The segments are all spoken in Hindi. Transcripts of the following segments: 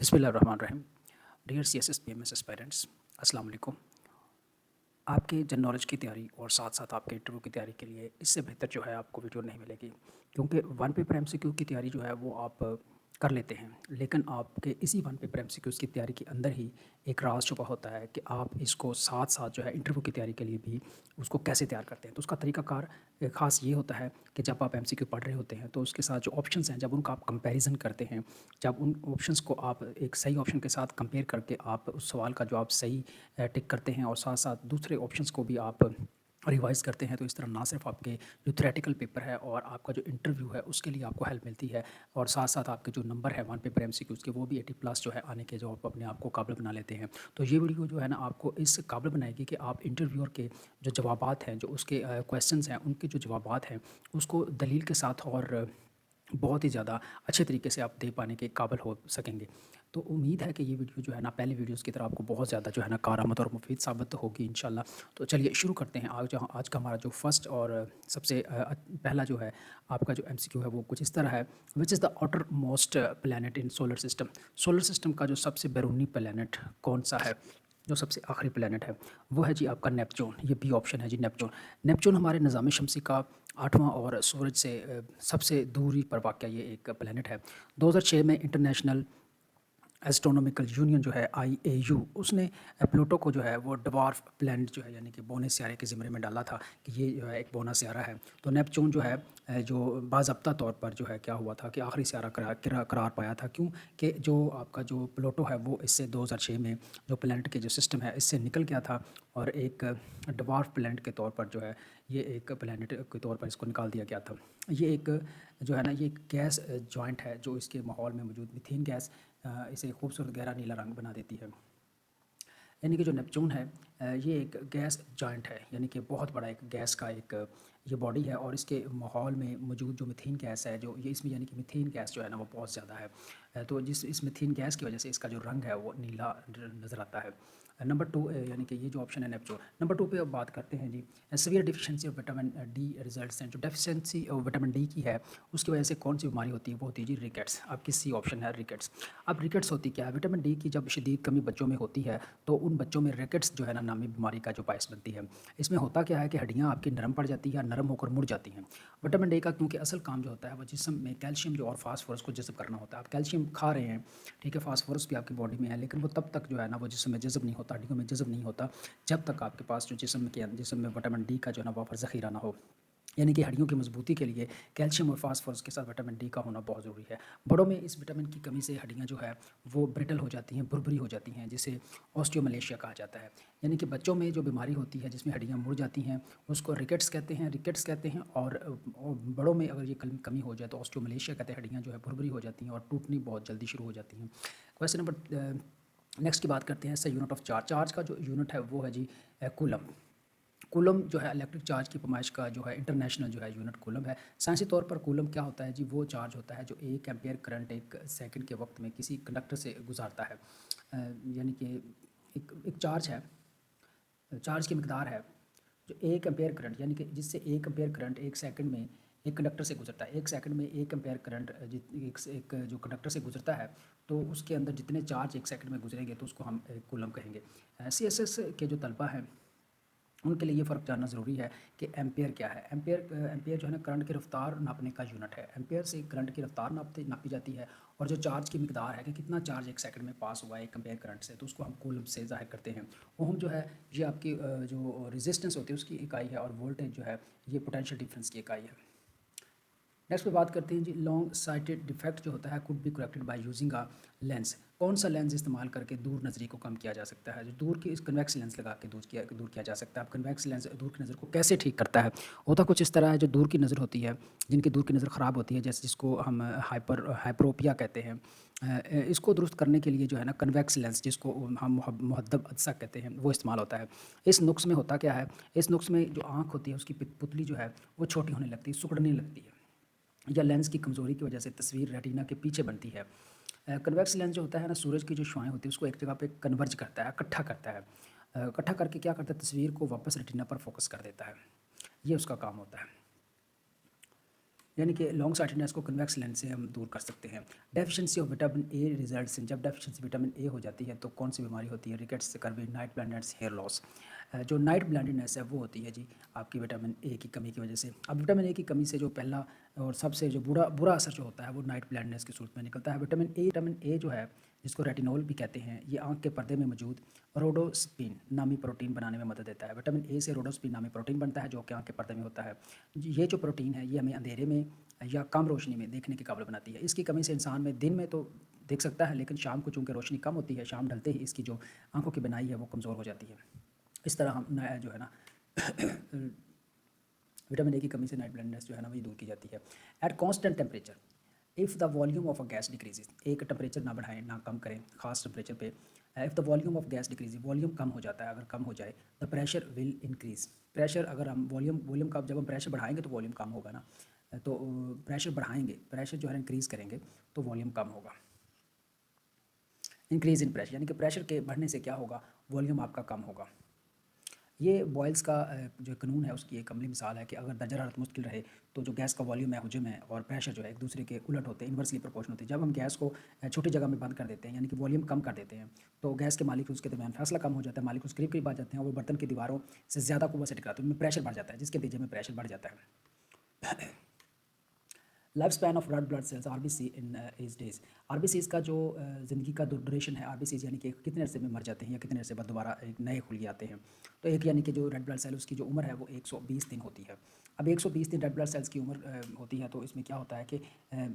बिस्मिल्लाहिर्रहमानिर्रहीम। डियर CSS PMS एस्पायरेंट्स, अस्सलाम वालेकुम। आपके जनरल नॉलेज की तैयारी और साथ साथ आपके इंटरव्यू की तैयारी के लिए इससे बेहतर जो है आपको वीडियो नहीं मिलेगी, क्योंकि वन पेपर MCQ की तैयारी जो है वो आप कर लेते हैं, लेकिन आपके इसी वन पेपर MCQs की तैयारी के अंदर ही एक राज छुपा होता है कि आप इसको साथ साथ जो है इंटरव्यू की तैयारी के लिए भी उसको कैसे तैयार करते हैं। तो उसका तरीकाकार ख़ास ये होता है कि जब आप MCQ पढ़ रहे होते हैं तो उसके साथ जो ऑप्शंस हैं, जब उनका आप कंपैरिजन करते हैं, जब उन ऑप्शंस को आप एक सही ऑप्शन के साथ कंपेयर करके आप उस सवाल का जवाब सही टिक करते हैं और साथ साथ दूसरे ऑप्शंस को भी आप रिवाइज़ करते हैं, तो इस तरह ना सिर्फ आपके जो थ्योरेटिकल पेपर है और आपका जो इंटरव्यू है उसके लिए आपको हेल्प मिलती है, और साथ साथ आपके जो नंबर है वन पेपर MCQs के वो भी 80+ जो है आने के, जो आप अपने आप को काबिल बना लेते हैं। तो ये वीडियो जो है ना आपको इस काबिल बनाएगी कि आप इंटरव्यूअर के जो जवाबात हैं, जो उसके क्वेश्चंस हैं, उनके जो जवाबात हैं उसको दलील के साथ और बहुत ही ज़्यादा अच्छे तरीके से आप दे पाने के काबिल हो सकेंगे। तो उम्मीद है कि ये वीडियो जो है ना पहले वीडियोज़ की तरह आपको बहुत ज़्यादा जो है ना कारआमद और मुफीद साबित होगी इंशाल्लाह। तो चलिए शुरू करते हैं। आज का हमारा जो फर्स्ट और सबसे पहला जो है आपका जो MCQ है वो कुछ इस तरह है। Which is the outer most planet in solar system. Solar system का जो सबसे बैरूनी प्लैनेट कौन सा है? जो सबसे आखिरी प्लैनेट है वो है जी आपका नेपच्यून। ये बी ऑप्शन है जी, नेपच्यून। नेपच्यून हमारे निज़ाम शमसी का 8वां और सूरज से सबसे दूरी पर वाक़या ये एक प्लैनेट है। 2006 में इंटरनेशनल एस्ट्रोनॉमिकल यूनियन जो है IAU, उसने प्लूटो को जो है वो ड्वार्फ प्लैनेट जो है यानी कि बौने सियारे के ज़िम्मे में डाला था कि ये जो है एक बौना सियारा है। तो नेपच्यून जो है जो बाज़ाब्ता तौर पर जो है क्या हुआ था कि आखिरी सियारा करार पाया था। क्यों? कि जो आपका जो प्लूटो है वो इससे 2006 में जो प्लैनेट के जो सिस्टम है इससे निकल गया था, और एक ड्वार्फ प्लैनेट के तौर पर जो है ये एक प्लैनेट के तौर पर इसको निकाल दिया गया था। ये एक जो है ना ये एक गैस जॉइंट है जो इसके माहौल में मौजूद मीथेन गैस इसे खूबसूरत गहरा नीला रंग बना देती है। यानी कि जो नेपच्यून है ये एक गैस जॉइंट है, यानी कि बहुत बड़ा एक गैस का एक ये बॉडी है, और इसके माहौल में मौजूद जो मीथेन गैस है जो ये इसमें यानी कि मीथेन गैस जो है ना वो बहुत ज़्यादा है। तो जिस इस मीथेन गैस की वजह से इसका जो रंग है वो नीला नज़र आता है। नंबर 2 यानी कि ये जो ऑप्शन है नेपच्यून। नंबर 2 पे अब बात करते हैं जी, severe deficiency of vitamin D results हैं। जो डेफिशिएंसी ऑफ विटामिन डी की है उसकी वजह से कौन सी बीमारी होती है? वो होती है जी रिकेट्स। आपकी सी ऑप्शन है रिकेट्स। अब रिकेट्स होती क्या है? विटामिन डी की जब शदीद कमी बच्चों में होती है तो उन बच्चों में रिकेट्स जो है ना नामी बीमारी का जो बायस बनती है। इसमें होता क्या है कि हड्डियाँ आपकी नरम पड़ जाती है, नरम होकर मुड़ जाती हैं। विटामिन डी का क्योंकि असल काम जो होता है वो जिस्म में कैल्शियम जो और फास्फोरस को जज़ब करना होता है। आप कैल्शियम खा रहे हैं, ठीक है, फास्फोरस भी आपकी बॉडी में है, लेकिन वो तब तक जो है ना वो जिस्म में जज़ब नहीं होता, हड्डियों में जज़ब नहीं होता, जब तक आपके पास जो जिस्म में विटामिन डी का जो है ना वाफर ज़ख़ीरा ना हो। यानी कि हड्डियों की मजबूती के लिए कैल्शियम और फास्फोरस के साथ विटामिन डी का होना बहुत ज़रूरी है। बड़ों में इस विटामिन की कमी से हड्डियाँ जो है वो ब्रिटल हो जाती हैं, भुरभुरी हो जाती हैं, जिसे ऑस्टियोमलेशिया कहा जाता है। यानी कि बच्चों में जो बीमारी होती है जिसमें हड्डियाँ मुड़ जाती हैं उसको रिकेट्स कहते हैं, और बड़ों में अगर ये कमी हो जाए तो ऑस्टियोमलेशिया कहते हैं। हड्डियाँ जो है भुरभुरी हो जाती हैं और टूटनी बहुत जल्दी शुरू हो जाती हैं। क्वेश्चन नंबर नेक्स्ट की बात करते हैं। इससे यूनिट ऑफ चार्ज, चार्ज का जो यूनिट है वो है जी कूलम। कूलम जो है इलेक्ट्रिक चार्ज की पैमाइश का जो है इंटरनेशनल जो है यूनिट कूलम है। साइंसी तौर पर कूलम क्या होता है जी? वो चार्ज होता है जो 1 एम्पियर करंट 1 सेकंड के वक्त में किसी कंडक्टर से गुजारता है। यानी कि एक चार्ज है, चार्ज की मकदार है जो 1 एम्पियर करंट, यानी कि जिससे 1 एम्पियर करंट 1 सेकंड में एक कंडक्टर से गुजरता है। 1 सेकंड में 1 एम्पियर करंट एक जो कंडक्टर से गुजरता है तो उसके अंदर जितने चार्ज 1 सेकंड में गुजरेंगे तो उसको हम कूलम कहेंगे। CSS के जो तलबा हैं उनके लिए ये फ़र्क जानना ज़रूरी है कि एम्पेयर क्या है। एम्पेयर जो है ना करंट की रफ्तार नापने का यूनिट है। एम्पेयर से करंट की रफ्तार नापी जाती है, और जो चार्ज की मकदार है कि कितना चार्ज 1 सेकंड में पास हुआ है एक एम्पेयर करंट से, तो उसको हम कूलम से ज़ाहिर करते हैं। ओम जो है ये आपकी जो रेजिस्टेंस होती है उसकी इकाई है, और वोल्टेज जो है ये पोटेंशियल डिफरेंस की इकाई है। नेक्स्ट पे बात करते हैं जी, लॉन्ग साइटेड डिफेक्ट जो होता है could be corrected by using a lens. कौन सा लेंस इस्तेमाल करके दूर नज़री को कम किया जा सकता है? जो दूर की इस कन्वेक्स लेंस लगा के दूर किया जा सकता है। अब कन्वेक्स लेंस दूर की नज़र को कैसे ठीक करता है? होता कुछ इस तरह है, जो दूर की नज़र होती है, जिनकी दूर की नज़र ख़राब होती है, जैसे जिसको हम हाइपरोपिया कहते हैं, इसको दुरुस्त करने के लिए जो है ना कन्वेक्स लेंस, जिसको हम मुहद्दब अदसा कहते हैं, वो इस्तेमाल होता है। इस नुक्स में होता क्या है? इस नुक्स में जो आँख होती है उसकी पुतली जो है वो छोटी होने लगती है, सिकुड़ने लगती है, या लेंस की कमज़ोरी की वजह से तस्वीर रेटिना के पीछे बनती है। कन्वेक्स लेंस जो होता है ना, सूरज की जो शुआएं होती है उसको एक जगह पे कन्वर्ज करता है, इकट्ठा करता है। इकट्ठा करके क्या करता है? तस्वीर को वापस रेटिना पर फोकस कर देता है। ये उसका काम होता है। यानी कि लॉन्ग साइटेडनेस को कन्वेक्स लेंस से हम दूर कर सकते हैं। Deficiency of vitamin A results in, जब डेफिशिएंसी विटामिन ए हो जाती है तो कौन सी बीमारी होती है? Rickets, scurvy, night blindness, hair loss. जो नाइट ब्लाइंडनेस है वो होती है जी आपकी विटामिन ए की कमी की वजह से। अब विटामिन ए की कमी से जो पहला और सबसे जो बुरा बुरा असर जो होता है वो नाइट ब्लाइंडनेस की सूरत में निकलता है। विटामिन ए जो है, जिसको रेटिनॉल भी कहते हैं, ये आंख के पर्दे में मौजूद रोडोस्पिन नामी प्रोटीन बनाने में मदद देता है। विटामिन ए से रोडोस्पिन नामी प्रोटीन बनता है जो कि आंख के पर्दे में होता है। ये जो प्रोटीन है ये हमें अंधेरे में या कम रोशनी में देखने के काबिल बनाती है। इसकी कमी से इंसान में दिन में तो देख सकता है, लेकिन शाम को चूँकि रोशनी कम होती है, शाम ढलते ही इसकी जो आंखों की बनाई है वो कमज़ोर हो जाती है। इस तरह हम जो है ना विटामिन ए की कमी से नाइट ब्लाइंडनेस जो है ना वही दूर की जाती है। At constant temperature if the volume of a gas decreases, एक टेम्परेचर ना बढ़ाएं ना कम करें, खास टेम्परेचर पे। If the volume of gas decrease, volume कम हो जाता है, अगर कम हो जाए, the pressure will increase. Pressure अगर हम वॉल्यूम का जब हम प्रेशर बढ़ाएंगे तो वॉल्यूम कम होगा ना, तो प्रेशर बढ़ाएंगे, प्रेशर जो है इंक्रीज़ करेंगे तो वॉल्यूम कम होगा। इंक्रीज़ इन प्रेशर यानी कि प्रेशर के बढ़ने से क्या होगा? वॉल्यूम आपका कम होगा। ये बॉयल्स का जो कानून है उसकी एक अमली मिसाल है कि अगर दर्जा हरारत मुश्किल रहे तो जो गैस का वॉल्यूम है, हुजम है और प्रेशर जो है एक दूसरे के उलट होते हैं, इन्वर्सली प्रोपोर्शनल होते हैं। जब हम गैस को छोटी जगह में बंद कर देते हैं यानी कि वॉल्यूम कम कर देते हैं तो गैस के मालिक उसके दरमियान फासला कम हो जाता है, मालिक करीब करीब आ जाते हैं और वो बर्तन की दीवारों से ज़्यादा कुव्वत से टकराते हैं, उनमें प्रेशर बढ़ जाता है, जिसके नतीजे में प्रेशर बढ़ जाता है। Life span of red blood cells RBC in age days, RBCs का जो ज़िंदगी का ड्यूरेशन है, आरबीसीज यानी कि कितने अरसे में मर जाते हैं या कितने अरसे बाद दोबारा एक नए खुलिए आते हैं। तो एक यानी कि जो रेड ब्लड सेल उसकी जो उम्र है वो 120 दिन होती है। अब 120 दिन रेड ब्लड सेल्स की उम्र होती है, तो इसमें क्या होता है कि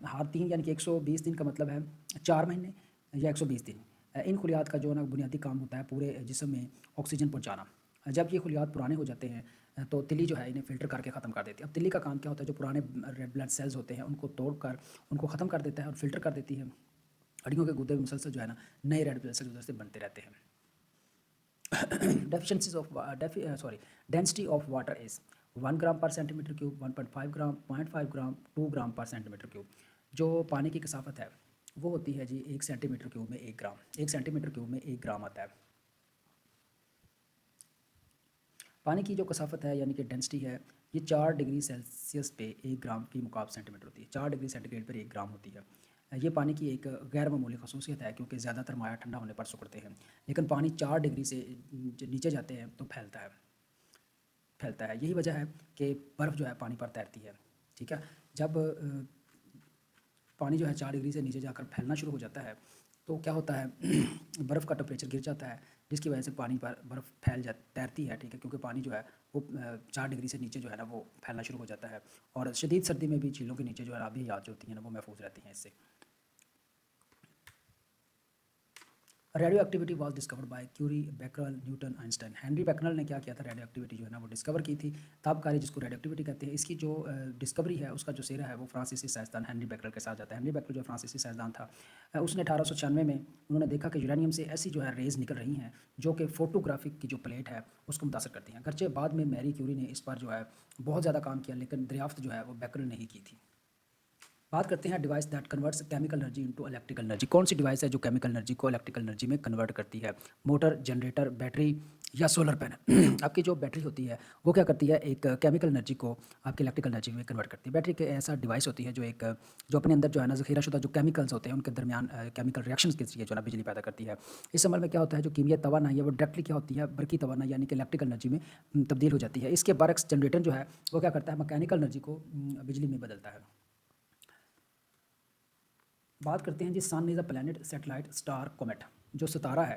हर तीन यानी कि 120 दिन का मतलब है 4 महीने या 120 दिन। इन खुलियात का जो ना बुनियादी काम होता है पूरे जिस्म में ऑक्सीजन पहुँचाना। जब ये खुलियात पुराने हो जाते हैं तो तिल्ली जो है इन्हें फ़िल्टर करके ख़त्म कर देती है। अब तिल्ली का काम क्या होता है? जो पुराने रेड ब्लड सेल्स होते हैं उनको तोड़कर उनको ख़त्म कर देता है और फ़िल्टर कर देती है। हड्डियों के गुर्दे में मुसलसल जो है ना नए रेड ब्लड सेल्स उधर से बनते रहते हैं। Deficiencies of density of water is 1 ग्राम पर सेंटीमीटर क्यूब, 1.5 ग्राम, 0.5 ग्राम, 2 ग्राम पर सेंटीमीटर क्यूब। जो पानी की कसाफत है वो होती है जी 1 सेंटीमीटर क्यूब में 1 ग्राम, 1 सेंटीमीटर क्यूब में 1 ग्राम आता है। पानी की जो कसाफत है यानी कि डेंसिटी है ये 4 डिग्री सेल्सियस पे 1 ग्राम की मुकाब सेंटीमीटर होती है, 4 डिग्री सेंटीग्रेड पर 1 ग्राम होती है। ये पानी की एक गैर मामूली खसूसियत है क्योंकि ज़्यादातर माया ठंडा होने पर सिकुड़ते हैं, लेकिन पानी 4 डिग्री से नीचे जाते हैं तो फैलता है। यही वजह है कि बर्फ़ जो है पानी पर तैरती है। ठीक है, जब पानी जो है 4 डिग्री से नीचे जाकर फैलना शुरू हो जाता है तो क्या होता है बर्फ़ का टेम्परेचर गिर जाता है, जिसकी वजह से पानी पर बर्फ़ तैरती है। ठीक है, क्योंकि पानी जो है वो 4 डिग्री से नीचे जो है ना वो फैलना शुरू हो जाता है और शदीद सर्दी में भी झीलों के नीचे जो है आबी हयात जो होती हैं ना वो महफूज रहती हैं इससे। Radio activity was discovered by Curie, Becquerel, Newton, Einstein. Henri Becquerel ने क्या किया था? रेडियो एक्टिविटी जो है ना वो डिस्कवर की थी, ताबकारी जिसको रेडियो एक्टिविटी कहते हैं। इसकी जो डिस्कवरी है उसका जो सेरा है वो फ्रांसीसी साइंसदान हेनरी बैकरल के साथ जाता है। हेनरी बैकरल जो फ्रांसीसी साइंसदान था उसने 1896 में उन्होंने देखा कि यूरेनियम से ऐसी जो है रेज निकल रही हैं जो कि फोटोग्राफिक की जो प्लेट है उसको मुतासर करती हैं। गर्चे बाद में मैरी क्यूरी ने इस पर जो है बहुत ज़्यादा काम किया, लेकिन दरियाफ्त जो है वो बैकरल ने ही की थी। बात करते हैं device that converts chemical energy into electrical energy. कौन सी डिवाइस है जो केमिकल एनर्जी को इलेक्ट्रिकल एनर्जी में कन्वर्ट करती है? मोटर, जनरेटर, बैटरी या सोलर पैनल। आपकी जो बैटरी होती है वो क्या करती है? एक केमिकल एनर्जी को आपकी इलेक्ट्रिकल एनर्जी में कन्वर्ट करती है। बैटरी के ऐसा डिवाइस होती है जो अपने अंदर जो है ना ज़ख़ीरा शुदा जो केमिकल्स होते हैं उनके दरमियान केमिकल रिएक्शंस के जरिए जो है ना बिजली पैदा करती है। इस अमल में क्या होता है? जो कीमिया तवानाई है वो डायरेक्टली क्या होती है? बरकी तवानाई यानी कि इलेक्ट्रिकल एनर्जी में तब्दील हो जाती है। इसके बरक्स जनरेटर जो है वो क्या करता है? मैकेनिकल एनर्जी को बिजली में बदलता है। बात करते हैं जी sun is a planet, satellite, star, comet. जो सितारा है,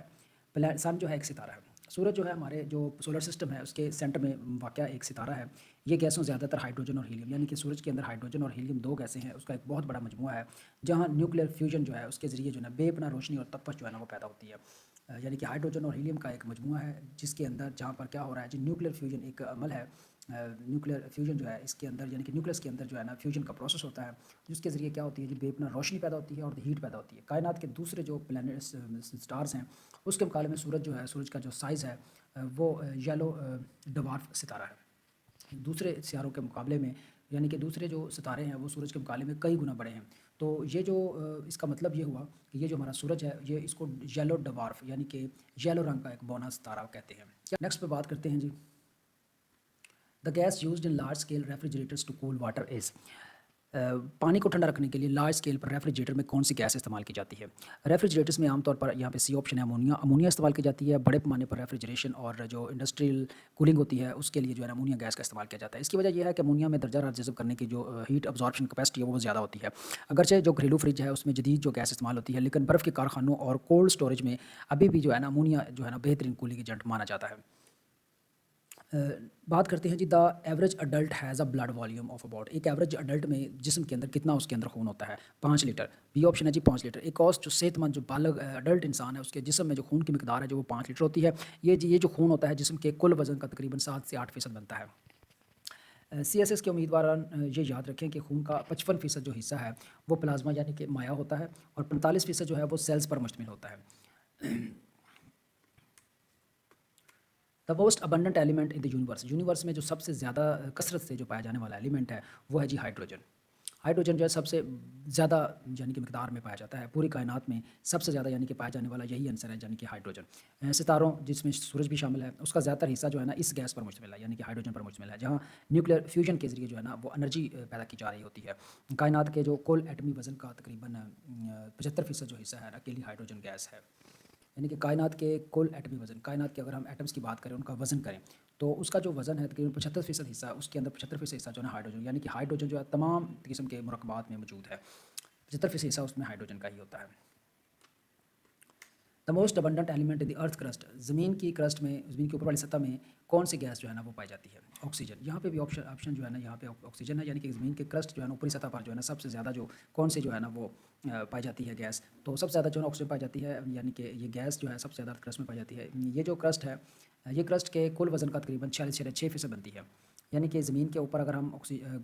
सन जो है एक सितारा है। सूरज जो है हमारे जो सोलर सिस्टम है उसके सेंटर में वाक़या एक सितारा है। ये गैसों ज़्यादातर हाइड्रोजन और हीलियम यानी कि सूरज के अंदर हाइड्रोजन और हीलियम 2 गैसें हैं, उसका एक बहुत बड़ा मजमूआ है जहाँ न्यूक्लियर फ्यूजन जो है उसके ज़रिए जो है ना बेपनाह रोशनी और तपश जो है ना वो पैदा होती है। यानी कि हाइड्रोजन और हीलियम का एक मजमूआ है जिसके अंदर जहाँ पर क्या हो रहा है जी न्यूक्लियर फ्यूजन एक अमल है। न्यूक्लियर फ्यूजन जो है इसके अंदर यानी कि न्यूक्लियस के अंदर जो है ना फ्यूजन का प्रोसेस होता है जिसके ज़रिए क्या होती है जी बेपनाह रोशनी पैदा होती है और हीट पैदा होती है। कायनात के दूसरे जो प्लैनेट्स स्टार्स हैं उसके मुकाबले में सूरज जो है, सूरज का जो साइज़ है वो येलो डवार्फ सितारा है। दूसरे सितारों के मुकाबले में यानी कि दूसरे जो सितारे हैं वो सूरज के मुकाबले में कई गुना बड़े हैं। तो ये जो इसका मतलब ये हुआ कि ये जो हमारा सूरज है ये इसको येलो डवार्फ यानी कि येलो रंग का एक बौना सितारा कहते हैं। नेक्स्ट पे बात करते हैं जी the gas used in large scale refrigerators to cool water is. पानी को ठंडा रखने के लिए लार्ज स्केल पर रेफ्रिजरेटर में कौन सी गैस इस्तेमाल की जाती है? रेफ्रिजरेटर्स में आमतौर पर यहाँ पे सी ऑप्शन है अमोनिया। अमोनिया इस्तेमाल की जाती है बड़े पैमाने पर रेफ्रिजरेशन और जो इंडस्ट्रियल कूलिंग होती है उसके लिए जो है ना अमोनिया गैस का इस्तेमाल किया जाता है। इसकी वजह यह है कि अमोनिया में दर्जा हरारत जज़ब करने की जो हीट अब्जॉर्प्शन कैपेसिटी है वो बहुत ज़्यादा होती है। अगरचे जो घरेलू फ्रिज है उसमें जदीद जो गैस इस्तेमाल होती है, लेकिन बर्फ़ के कारखानों और कोल्ड स्टोरेज में अभी भी जो है ना अमोनिया जो है ना बेहतरीन कूलिंग एजेंट माना जाता है। बात करते हैं जी, the average adult has a blood volume of about. एक एवरेज अडल्ट में जिस्म के अंदर कितना उसके अंदर खून होता है? 5 लीटर। बी ऑप्शन है जी 5 लीटर। एक और जो सेहतमंद जो बालग अडल्ट इंसान है उसके जिस्म में जो खून की मिकदार है जो वो 5 लीटर होती है। ये जो खून होता है जिस्म के कुल वज़न का तकरीबन 7 से 8% बनता है। CSS के उम्मीदवार ये याद रखें कि खून का 55% जो हिस्सा है वो प्लाज्मा यानी कि माया होता है और 45% जो है वो सेल्स पर मुश्तमिल होता है। The most abundant element in the universe में जो सबसे ज़्यादा कसरत से जो पाया जाने वाला एलिमेंट है वो है जी हाइड्रोजन। हाइड्रोजन जो है सबसे ज़्यादा यानी कि मिकदार में पाया जाता है पूरी कायनात में। सबसे ज़्यादा यानी कि पाया जाने वाला यही आंसर है यानी कि हाइड्रोजन। सितारों जिसमें सूरज भी शामिल है उसका ज़्यादातर हिस्सा जो है ना इस गैस पर मुश्तमिल है यानी कि हाइड्रोजन पर मुश्तमिल है, जहाँ न्यूक्लियर फ्यूजन के ज़रिए जो है ना वो एनर्जी पैदा की जा रही होती है। कायनात के जो कुल एटमी वज़न का तकरीबन 75% जो हिस्सा है अकेली हाइड्रोजन गैस है। यानी कि कायनात के कुल एटमी वज़न, कायनात के अगर हम एटम्स की बात करें उनका वज़न करें तो उसका जो वज़न है तकरीबन 75% हिस्सा है, उसके अंदर 75% हिस्सा जो है ना हाइड्रोजन, यानी कि हाइड्रोजन जो है तमाम किस्म के मुरक्कबात में मौजूद है। 75% हिस्सा उसमें हाइड्रोजन का ही होता है। The most abundant element in the earth crust. ज़मीन की क्रस्ट में, ज़मीन के ऊपर वाली सतह में कौन सी गैस जो है ना वो पाई जाती है? ऑक्सीजन। यहाँ पे भी ऑप्शन जो है ना यहाँ पे ऑक्सीजन है, यानी कि ज़मीन के क्रस्ट जो है ना ऊपरी सतह पर जो है ना सबसे ज़्यादा जो कौन सी जो है ना वो पाई जाती है गैस, तो सबसे ज़्यादा जो है ऑक्सीजन पाई जाती है, यानी कि ये गैस जो है सबसे ज़्यादा क्रस्ट में पाई जाती है। ये जो क्रस्ट है ये क्रस्ट के कुल वज़न का तकरीबन 46.6% बनती है। यानी कि ज़मीन के ऊपर अगर हम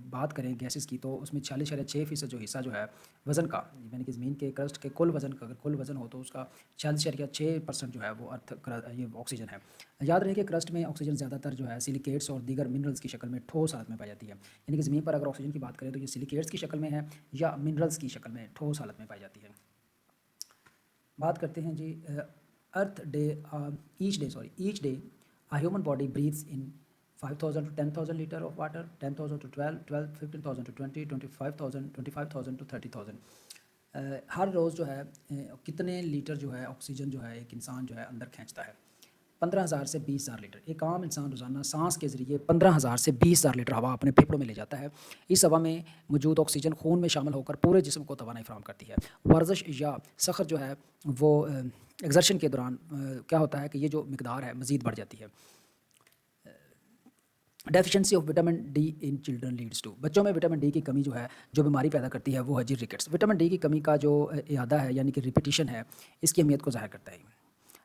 बात करें गैसेस की तो उसमें 46.6% जो हिस्सा जो है वज़न का, यानी कि ज़मीन के क्रस्ट के कुल वज़न का अगर कुल वज़न हो तो उसका 46.6% जो है वो ये ऑक्सीजन है। याद रहे कि क्रस्ट में ऑक्सीजन ज़्यादातर जो है सिलिकेट्स और दीगर मिनरल्स की शक्ल में ठोस हालत में पाई जाती है। यानी कि ज़मीन पर अगर ऑक्सीजन की बात करें तो ये सिलिकेट्स की शक्ल में है या मिनरल्स की शक्ल में ठोस हालत में पाई जाती है। बात करते हैं जी earth day. Each day a human body breathes in 5,000 to 10,000 liter of water, 10,000 to 12, 15,000 to 20, 25,000, 25,000 to 30,000। हर रोज़ जो है कितने लीटर जो है ऑक्सीजन जो है एक इंसान जो है अंदर खींचता है? 15,000 से 20,000 लीटर। एक आम इंसान रोज़ाना सांस के ज़रिए 15,000 से 20,000 लीटर हवा अपने फेफड़ों में ले जाता है। इस हवा में मौजूद ऑक्सीजन खून में शामिल होकर पूरे जिस्म को तवानाई फराहम करती है। वर्जिश या सख़र जो है वो एक्सर्शन के दौरान क्या होता है कि ये जो मिकदार है मज़ीद बढ़ जाती है। Deficiency of vitamin D in children leads to. बच्चों में विटामिन डी की कमी जो है जो बीमारी पैदा करती है वो है जी रिकेट्स। विटामिन डी की कमी का जो इयादा है यानी कि रिपीटिशन है, इसकी अहमियत को ज़ाहिर करता है।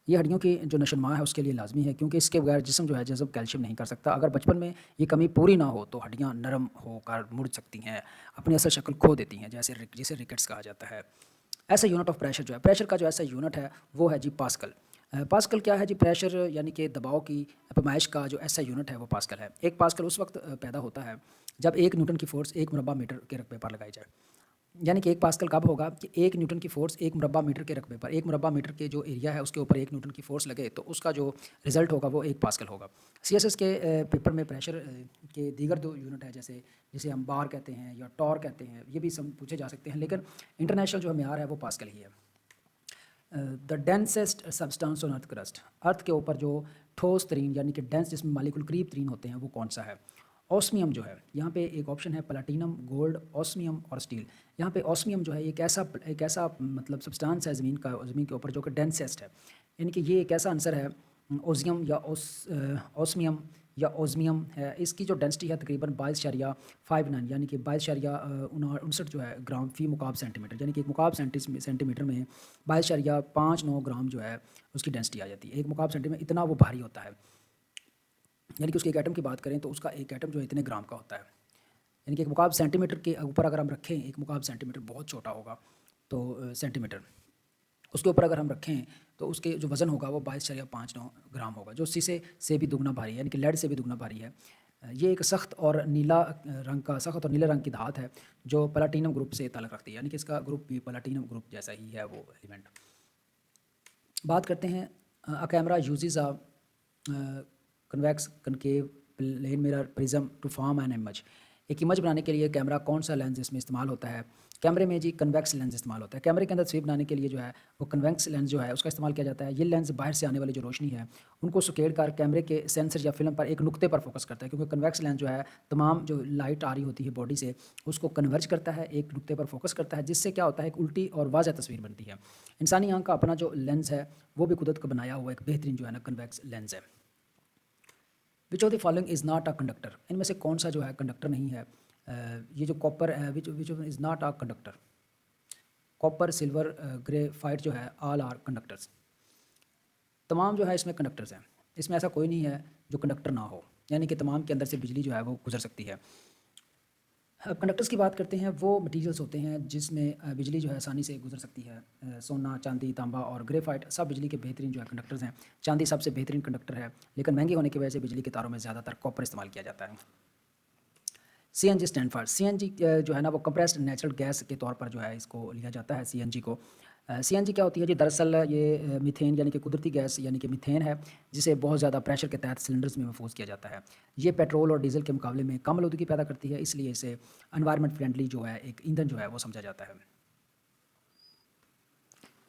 ये हड्डियों की जो नशोनुमा है उसके लिए लाजमी है, क्योंकि इसके बगैर जिस्म जो है जज़ब कैल्शियम नहीं कर सकता। अगर बचपन में ये कमी पूरी ना हो तो हड्डियाँ नरम होकर मुड़ सकती हैं, अपनी असल शक्ल खो देती हैं, जिसे रिकेट्स कहा जाता है। ऐसा यूनिट ऑफ प्रेशर जो है, प्रेशर का जो ऐसा यूनिट है वो है जी पास्कल। पास्कल क्या है जी? प्रेशर यानी कि दबाव की पैमाइश का जो ऐसा यूनिट है वो पास्कल है। एक पास्कल उस वक्त पैदा होता है जब 1 न्यूटन की फोर्स 1 मुरबा मीटर के रकबे पर लगाई जाए। यानी कि 1 पास्कल कब होगा कि 1 न्यूटन की फोर्स 1 मुरबा मीटर के रकबे पर, 1 मुरबा मीटर के जो एरिया है उसके ऊपर 1 न्यूटन की फोर्स लगे तो उसका जो रिजल्ट होगा वो 1 पास्कल होगा। सीएसएस के पेपर में प्रेशर के दीगर दो यूनिट है, जिसे हम बार कहते हैं या टॉर कहते हैं, ये भी सब पूछे जा सकते हैं, लेकिन इंटरनेशनल जो म्यार है वो पास्कल ही है। The densest substance on earth crust. Earth के ऊपर जो ठोस तरीन यानी कि डेंस जिसमें मालिकुल करीब तरीन होते हैं वो कौन सा है? ऑस्मियम जो है, यहाँ पे एक ऑप्शन है प्लैटिनम, गोल्ड, ऑस्मियम और स्टील। यहाँ पे ऑस्मियम जो है एक ऐसा मतलब सब्सटेंस है ज़मीन के ऊपर जो कि डेंसेस्ट है, यानी कि ये एक ऐसा आंसर है ओजियम या ऑस्मियम या ओज़मियम है। इसकी जो डेंसिटी है तकरीबन 22.59 यानी कि 22.59 जो है ग्राम फी मुकाब सेंटीमीटर, यानी कि एक मुकाब सेंटीमीटर में 22.59 ग्राम जो है उसकी डेंसिटी आ जाती है। एक मुकाब सेंटीमीटर इतना वो भारी होता है, यानी कि उसके एक एटम की बात करें तो उसका एक एटम जो है इतने ग्राम का होता है। यानी कि एक मुकाब सेंटीमीटर के ऊपर अगर हम रखें, एक मुकाब सेंटीमीटर बहुत छोटा होगा तो सेंटीमीटर, उसके ऊपर अगर हम रखें तो उसके जो वज़न होगा वो 22.59 ग्राम होगा, जो शीशे से भी दुगना भारी है, यानी कि लेड से भी दुगना भारी है। ये एक सख्त और नीले रंग की धात है जो प्लैटिनम ग्रुप से ताल्लुक़ रखती है, यानी कि इसका ग्रुप भी प्लैटिनम ग्रुप जैसा ही है वो एलिमेंट। बात करते हैं a camera uses a convex concave plane mirror prism to form an image. एक इमेज बनाने के लिए कैमरा कौन सा लेंस इसमें इस्तेमाल होता है? कैमरे में जी कन्वेक्स लेंस इस्तेमाल होता है। कैमरे के अंदर तस्वीर बनाने के लिए जो है वो कन्वेक्स लेंस जो है उसका इस्तेमाल किया जाता है। ये लेंस बाहर से आने वाली जो रोशनी है उनको सुकेड़ कर कैमरे के सेंसर या फिल्म पर एक नुक्ते पर फोकस करता है, क्योंकि कन्वेक्स लेंस जो है तमाम जो लाइट आ रही होती है बॉडी से उसको कन्वर्ज करता है, एक नुक्ते पर फोकस करता है, जिससे क्या होता है एक उल्टी और वाज़ह तस्वीर बनती है। इंसानी आँख का अपना जो लेंस है वो भी कुदरत का बनाया हुआ एक बेहतरीन जो है ना कन्वेक्स लेंस है। Which of the following is not a conductor, इनमें से कौन सा जो है कंडक्टर नहीं है? ये जो कॉपर है, which which is not a conductor? Copper, silver, graphite जो है ऑल आर कंडक्टर्स। तमाम जो है इसमें कंडक्टर्स हैं, इसमें ऐसा कोई नहीं है जो कंडक्टर ना हो, यानी कि तमाम के अंदर से बिजली जो है वो गुजर सकती है। अब कंडक्टर्स की बात करते हैं, वो मटेरियल्स होते हैं जिसमें बिजली जो है आसानी से गुजर सकती है। सोना, चांदी, तांबा और ग्रेफाइट सब बिजली के बेहतरीन जो है कंडक्टर्स हैं। चांदी सबसे बेहतरीन कंडक्टर है, लेकिन महंगी होने की वजह से बिजली के तारों में ज़्यादातर कॉपर इस्तेमाल किया जाता है। CNG स्टैंड फॉर, CNG जो है ना वो कंप्रेस्ड नेचुरल गैस के तौर पर जो है इसको लिया जाता है CNG को। CNG क्या होती है जी? दरअसल ये मीथेन यानी कि कुदरती गैस यानी कि मीथेन है, जिसे बहुत ज़्यादा प्रेशर के तहत सिलेंडर्स में महफूज किया जाता है। ये पेट्रोल और डीजल के मुकाबले में कम आलूदगी पैदा करती है, इसलिए इसे एनवायरनमेंट फ्रेंडली जो है एक ईंधन जो है वो समझा जाता है।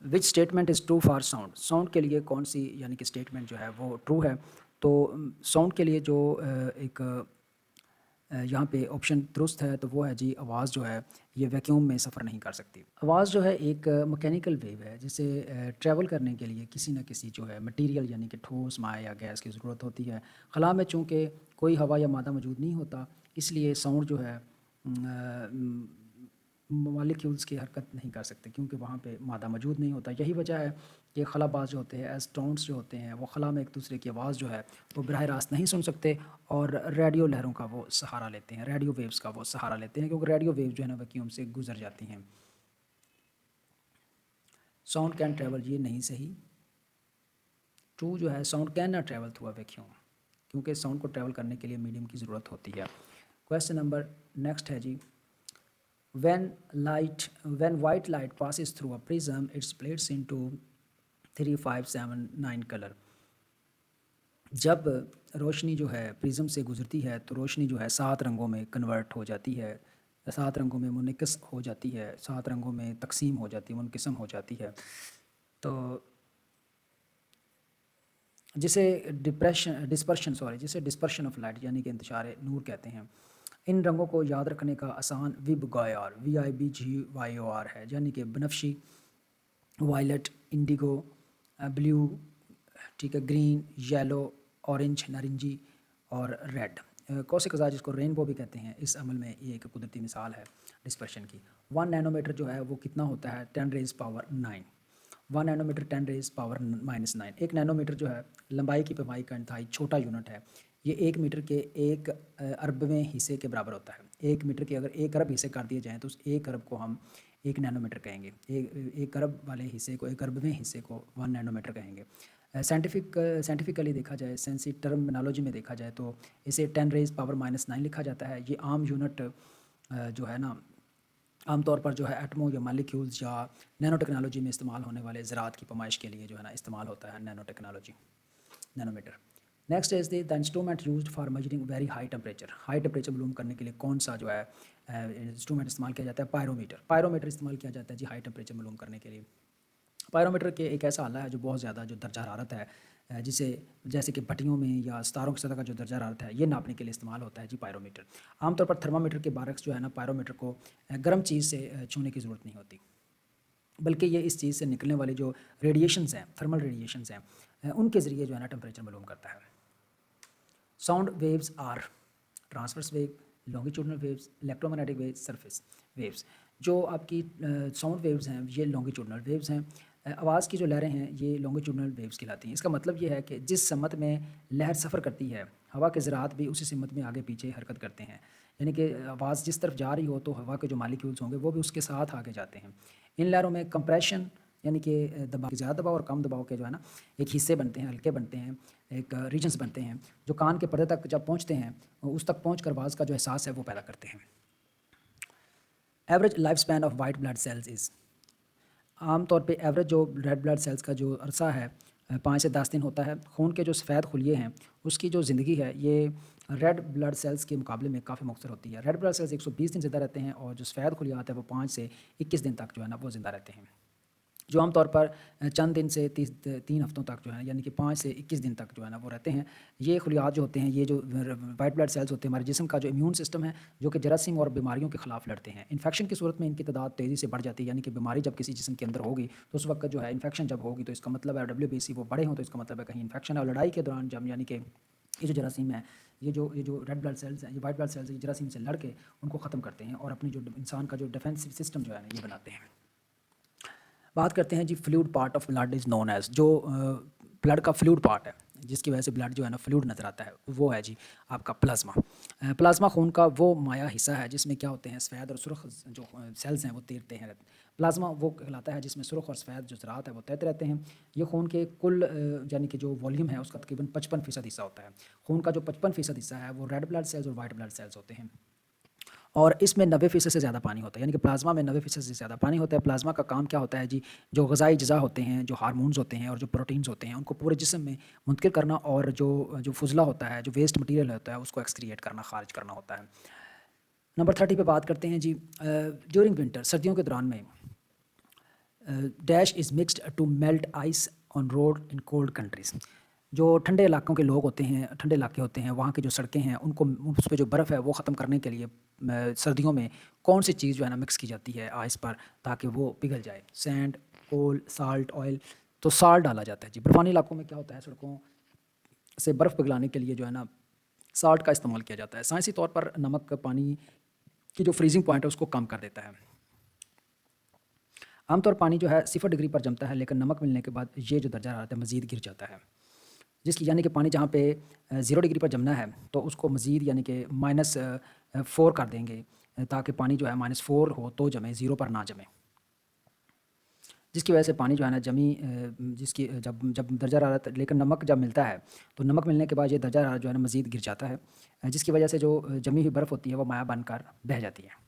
Which statement is true for sound, sound के लिए कौन सी यानी कि स्टेटमेंट जो है वो ट्रू है? तो साउंड के लिए जो एक यहाँ पे ऑप्शन दुरुस्त है तो वो है जी आवाज़ जो है ये वैक्यूम में सफ़र नहीं कर सकती। आवाज़ जो है एक मैकेनिकल वेव है जिसे ट्रैवल करने के लिए किसी न किसी जो है मटेरियल यानी कि ठोस, माय या गैस की ज़रूरत होती है। खला में चूँकि कोई हवा या मादा मौजूद नहीं होता, इसलिए साउंड जो है मॉलिक्यूल्स की हरकत नहीं कर सकते, क्योंकि वहाँ पे मादा मौजूद नहीं होता। यही वजह है कि खलाबाज जो होते हैं, एस्ट्रोन्स जो होते हैं, वो खला में एक दूसरे की आवाज़ जो है वो बराह रास्त नहीं सुन सकते और रेडियो लहरों का वो सहारा लेते हैं, रेडियो वेव्स का वो सहारा लेते हैं, क्योंकि रेडियो वेव जो है ना वैक्यूम से गुजर जाती हैं। साउंड कैन ट्रैवल, ये नहीं सही। ट्रू जो है sound can not travel through a vacuum, क्योंकि साउंड को ट्रैवल करने के लिए मीडियम की ज़रूरत होती है। क्वेश्चन नंबर नेक्स्ट है जी, when white light passes through a prism it splits into 3, 5, 7, 9 colour. जब रोशनी जो है प्रिज्म से गुजरती है तो रोशनी जो है 7 रंगों में कन्वर्ट हो जाती है, 7 रंगों में मुनक़िस हो जाती है, 7 रंगों में तकसीम हो जाती है, मुनक़िसम हो जाती है। तो जिसे डिस्पर्शन ऑफ लाइट यानी कि इंतशार नूर कहते हैं। इन रंगों को याद रखने का आसान विबगॉयर VIBGYOR है, यानी कि बनफशी, वायलेट, इंडिगो, ब्लू, ठीक है, ग्रीन, येलो, ऑरेंज, नारंगी और रेड। कौशिक क़ज़ा जिसको रेनबो भी कहते हैं, इस अमल में ये एक कुदरती मिसाल है डिस्पर्शन की। 1 नैनोमीटर जो है वो कितना होता है? 10⁻⁹ 1 नैनोमीटर 10⁻⁻⁹ 1 नैनोमीटर जो है लंबाई की पैमाई का इंतहाई छोटा यूनिट है। ये 1 मीटर के 1 अरबवें हिस्से के बराबर होता है। 1 मीटर के अगर 1 अरब हिस्से कर दिए जाएँ तो उस 1 अरब को हम 1 नैनोमीटर कहेंगे। 1 अरब वाले हिस्से को, 1 अरबवें हिस्से को 1 नैनोमीटर कहेंगे। साइंटिफिकली देखा जाए, सेंसी टर्मिनोलॉजी में देखा जाए तो इसे 10⁻⁻⁹ लिखा जाता है। ये आम यूनिट जो है ना आमतौर पर जो है एटमों या मालिक्यूल्स या नैनो टेक्नोलॉजी में इस्तेमाल होने वाले ज़रात की पैमाइश के लिए जो है ना इस्तेमाल होता है nano technology, nanometre. Next is the instrument used for measuring very high temperature. High temperature मालूम करने के लिए कौन सा जो है इंस्ट्रूमेंट इस्तेमाल किया जाता है? पायरोमीटर। पायरोमीटर इस्तेमाल किया जाता है जी हाई टेम्परेचर मालूम करने के लिए। पायरोमीटर के एक ऐसा आला है जो बहुत ज़्यादा जो दर्जा हरारत है जिसे जैसे कि भट्टियों में या सितारों की सतह का जो दर्जा हरारत है ये नापने के लिए इस्तेमाल होता है जी पायरोमीटर। आमतौर पर थर्मामीटर के बारक्स जो है ना पायरोमीटर को गर्म चीज़ से छूने की ज़रूरत नहीं होती, बल्कि ये इस चीज़ से निकलने वाली जो रेडिएशंस हैं, थर्मल रेडिएशंस हैं, उनके ज़रिए जो है ना टेम्परेचर मालूम करता है। Sound waves are transverse wave, longitudinal waves, electromagnetic waves, surface waves. जो आपकी साउंड वेव्स हैं ये लॉन्गिट्यूडनल वेव्स हैं। आवाज़ की जो लहरें हैं ये लॉन्गिट्यूडनल वेव्स कहलाती हैं। इसका मतलब ये है कि जिस समत में लहर सफ़र करती है, हवा के ज़रात भी उसी सिमत में आगे पीछे हरकत करते हैं, यानी कि आवाज़ जिस तरफ जा रही हो तो हवा के जो मालिक्यूल्स होंगे वो भी उसके साथ आगे जाते हैं। इन लहरों में कंप्रेशन यानी कि दबाव, ज़्यादा दबाव और कम दबाव के जो है ना एक हिस्से बनते हैं, हल्के बनते हैं, एक रीजन्स बनते हैं जो कान के पर्दे तक जब पहुँचते हैं उस तक पहुँच कर आवाज़ का जो एहसास है वो पैदा करते हैं। Average life span of white blood cells is, आम तौर पे एवरेज जो रेड ब्लड सेल्स का जो अरसा है 5 से 10 दिन होता है। खून के जो सफ़ेद खुलिये हैं उसकी जो ज़िंदगी है ये रेड ब्लड सेल्स के मुकाबले में काफ़ी मुख्तसर होती है। रेड ब्लड सेल्स 120 दिन ज़िंदा रहते हैं और जो सफ़ेद खुलियात है वो 5 से 21 दिन तक जो है ना वो ज़िंदा रहते हैं, जो आमतौर पर चंद दिन से 3 हफ्तों तक जो है यानी कि 5 से 21 दिन तक जो है ना वो रहते हैं। ये खुलियात जो होते हैं, ये जो वाइट ब्लड सेल्स होते हैं, हमारे जिस्म का जो इम्यून सिस्टम है जो कि जरासीम और बीमारियों के खिलाफ लड़ते हैं। इन्फेक्शन की सूरत में इनकी तादाद तेज़ी से बढ़ जाती है, यानी कि बीमारी जब किसी जिस्म के अंदर होगी तो उस वक्त जो है इन्फेक्शन जब होगी तो इसका मतलब है WBC वो बड़े हों तो इसका मतलब है कहीं इन्फेक्शन है। और लड़ाई के दौरान जब यानी कि ये जो जरासीम है, ये जो रेड ब्लड सेल्स हैं, ये वाइट ब्लड सेल्स हैं, ये जरासीम से लड़ के उनको ख़त्म करते हैं और अपनी जो इंसान का जो डिफेंसिव सिस्टम जो है ना ये बनाते हैं। बात करते हैं जी fluid part of blood is known as, जो ब्लड का फ्लूइड पार्ट है जिसकी वजह से ब्लड जो है ना फ्लूइड नज़र आता है, वो है जी आपका प्लाज्मा। प्लाज्मा खून का वो माया हिस्सा है जिसमें क्या होते हैं, सफ़ेद और सुर्ख जो सेल्स हैं वो तैरते हैं। प्लाज्मा वो कहलाता है जिसमें सुर्ख और सफ़ेद जो ज़रात है वो तैरते रहते हैं। ये खून के कुल यानी कि जो वॉल्यूम है उसका तकरीबन 55% हिस्सा होता है। खून का जो 55% हिस्सा है वो रेड ब्लड सेल्स और वाइट ब्लड सेल्स होते हैं और इसमें 90% से ज़्यादा पानी होता है, यानी कि प्लाज्मा में 90% से ज़्यादा पानी होता है। प्लाज्मा का काम क्या होता है जी, जो ग़िज़ाई अज्जा होते हैं, जो हार्मोन्स होते हैं और जो प्रोटीन्स होते हैं उनको पूरे जिस्म में मुंतकिल करना और जो फुजला होता है, जो वेस्ट मटीरियल होता है उसको एक्सक्रिएट करना, खारिज करना होता है। नंबर 30 पे बात करते हैं जी, ड्यूरिंग विंटर, सर्दियों के दौरान में dash is mixed to melt ice on road in cold countries. जो ठंडे इलाकों के लोग होते हैं, ठंडे इलाके होते हैं, वहाँ की जो सड़कें हैं उनको उस पे जो बर्फ़ है वो ख़त्म करने के लिए सर्दियों में कौन सी चीज़ जो है ना मिक्स की जाती है आइस पर ताकि वो पिघल जाए? सैंड, कोल, साल्ट, ऑयल। तो साल्ट डाला जाता है जी। बर्फ़ानी इलाकों में क्या होता है, सड़कों से बर्फ़ पिघलाने के लिए जो है ना साल्ट का इस्तेमाल किया जाता है। साइंसी तौर पर नमक पानी की जो फ्रीजिंग पॉइंट है उसको कम कर देता है। आमतौर पानी जो है 0 डिग्री पर जमता है, लेकिन नमक मिलने के बाद ये जो दर्जा हरारत है मज़ीद गिर जाता है, जिसकी यानी कि पानी जहाँ पे 0 डिग्री पर जमना है तो उसको मज़ीद यानी कि -4 कर देंगे ताकि पानी जो है -4 हो तो जमे, 0 पर ना जमे। जिसकी वजह से पानी जो है ना जिसकी जब जब दर्जा हरारत, लेकिन नमक जब मिलता है तो नमक मिलने के बाद ये दर्जा हरारत जो है ना मज़ीद गिर जाता है, जिसकी वजह से जो जमी हुई बर्फ़ होती है वो माया बनकर बह जाती है।